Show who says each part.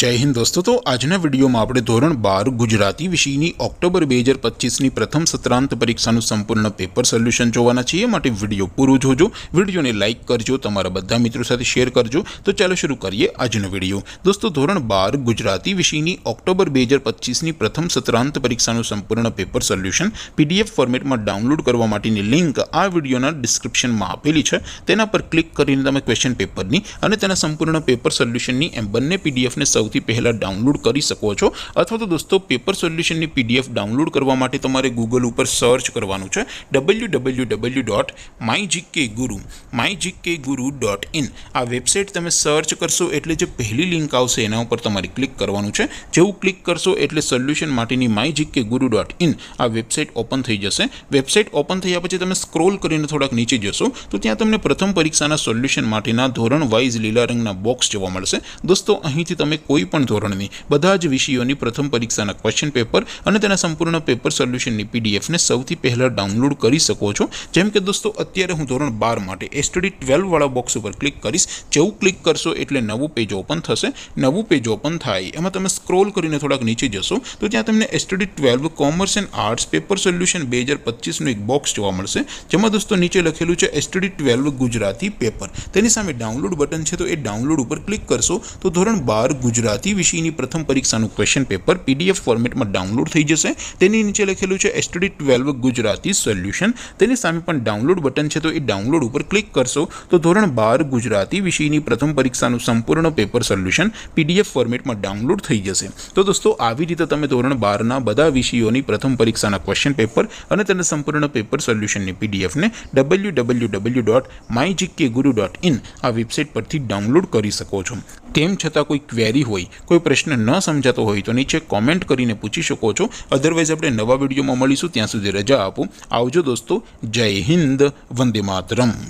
Speaker 1: जय हिंद दोस्तों। तो आजना विडियो में આપણે ધોરણ 12 ગુજરાતી વિષયની ઓક્ટોબર 2025ની પ્રથમ સત્રાંત પરીક્ષાનું સંપૂર્ણ પેપર સોલ્યુશન જોવાના છીએ। માટે વિડિયો પૂરો જોજો, વિડિયોને લાઈક કરજો, તમારા બધા મિત્રો સાથે શેર કરજો। તો ચાલો શરૂ કરીએ આજનો વિડિયો। દોસ્તો ધોરણ 12 ગુજરાતી વિષયની ઓક્ટોબર 2025ની પ્રથમ સત્રાંત પરીક્ષાનું સંપૂર્ણ પેપર સોલ્યુશન પીડીએફ ફોર્મેટમાં ડાઉનલોડ કરવા માટેની લિંક આ વિડિયોના ડિસ્ક્રિપ્શનમાં આપેલી છે। તેના પર ક્લિક કરીને તમે ક્વેશ્ચન પેપરની અને તેના સંપૂર્ણ પેપર સોલ્યુશનની એમ બંને પીડીએફ ને સૌથી પહેલા डाउनलॉड कर सको छो। अथवा तो दोस्तों पेपर सोल्यूशन की पीडीएफ डाउनलॉड करवा माटे तमारे गूगल पर सर्च करवानुं छे www.mygkguru.in। आ वेबसाइट तमे सर्च करशो एटले जे पहली लिंक आवशे एना पर तमारे क्लिक करवानुं छे। जेवुं क्लिक करशो एटले सोल्यूशन माटेनी mygkguru.in आ वेबसाइट ओपन थई जशे। वेबसाइट ओपन थया पछी तमे स्क्रॉल करीने थोड़ाक नीचे जशो तो त्यां तमने प्रथम परीक्षाना सोल्यूशन माटेना धोरण वाइज लीला रंगना बॉक्स जोवा मळशे। दोस्तों અહીંથી તમે કોઈ પણ ધોરણની બધા જ વિષયોની પ્રથમ પરીક્ષાના ક્વેશ્ચન પેપર અને તેના સંપૂર્ણ પેપર સોલ્યુશનની પીડીએફ ને સૌથી પહેલા ડાઉનલોડ કરી શકો છો। જેમ કે દોસ્તો અત્યારે હું ધોરણ 12 માટે એસટીડી 12 વાળા બોક્સ ઉપર ક્લિક કરીશ। જેવું ક્લિક કરશો એટલે નવું પેજ ઓપન થશે। નવું પેજ ઓપન થાય એમાં તમે સ્ક્રોલ કરીને થોડાક નીચે જશો તો ત્યાં તમને STD 12 commerce and arts paper solution 2025 નું એક બોક્સ જોવા મળશે। જેમાં દોસ્તો નીચે લખેલું છે એસટીડી 12 ગુજરાતી પેપર। તેની સામે ડાઉનલોડ બટન છે તો એ ડાઉનલોડ ઉપર ક્લિક કરશો તો ધોરણ 12 ગુજરાતી વિષયની પ્રથમ પરીક્ષાનું ક્વેશ્ચન પેપર પીડીએફ ફોર્મેટમાં ડાઉનલોડ થઈ જશે। તેની નીચે લખેલું છે એસટીડી 12 ગુજરાતી સોલ્યુશન। તેની સામે પણ ડાઉનલોડ બટન છે તો એ ડાઉનલોડ ઉપર ક્લિક કરશો તો ધોરણ 12 ગુજરાતી વિષયની પ્રથમ પરીક્ષાનું સંપૂર્ણ પેપર સોલ્યુશન પીડીએફ ફોર્મેટમાં ડાઉનલોડ થઈ જશે। તો દોસ્તો આવી રીતે તમે ધોરણ 12 ના બધા વિષયોની પ્રથમ પરીક્ષાના ક્વેશ્ચન પેપર અને તેના સંપૂર્ણ પેપર સોલ્યુશનની પીડીએફ ને www.mygkguru.in આ વેબસાઇટ પરથી ડાઉનલોડ કરી શકો છો। તેમ છતાં કોઈ ક્વેરી હોય, કોઈ પ્રશ્ન ન સમજાતો હોય તો નીચે કોમેન્ટ કરીને પૂછી શકો છો। અધરવાઇઝ આપણે નવા વિડીયોમાં મળીશું, ત્યાં સુધી રજા આપો। આવજો દોસ્તો। જય હિન્દ, વંદે માતરમ।